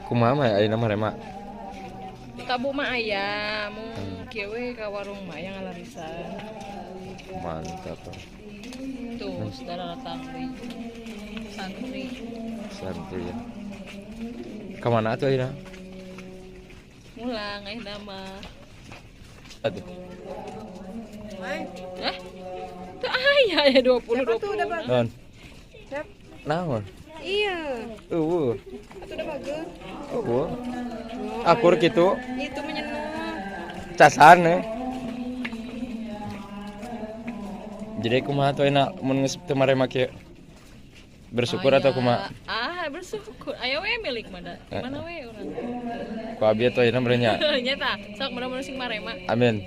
Kumaha mah ayeuna mah rema. Kabu mah aya, mun kieu we ka warung mah aya ngalarisan. Mantap. Tuh, saudara datang deui. Santri. Santri ya. Kemana tuh ayeuna? Mulang ayeuna mah. Aduh. Hah? Teu aya ya 20. Non. Naon? Iya. Atuh udah bagus. Akur kitu. Itu menyentuh. Casan Jadi kumaha tuh enak mun geus teu marema kieu? Bersyukur atau kumaha? Bersyukur. Aya we milik mah da. Mana we urang. Ku abi atuh ayeuna meureun nya. Nya tah, sok mudah-mudahan sing marema. Amin.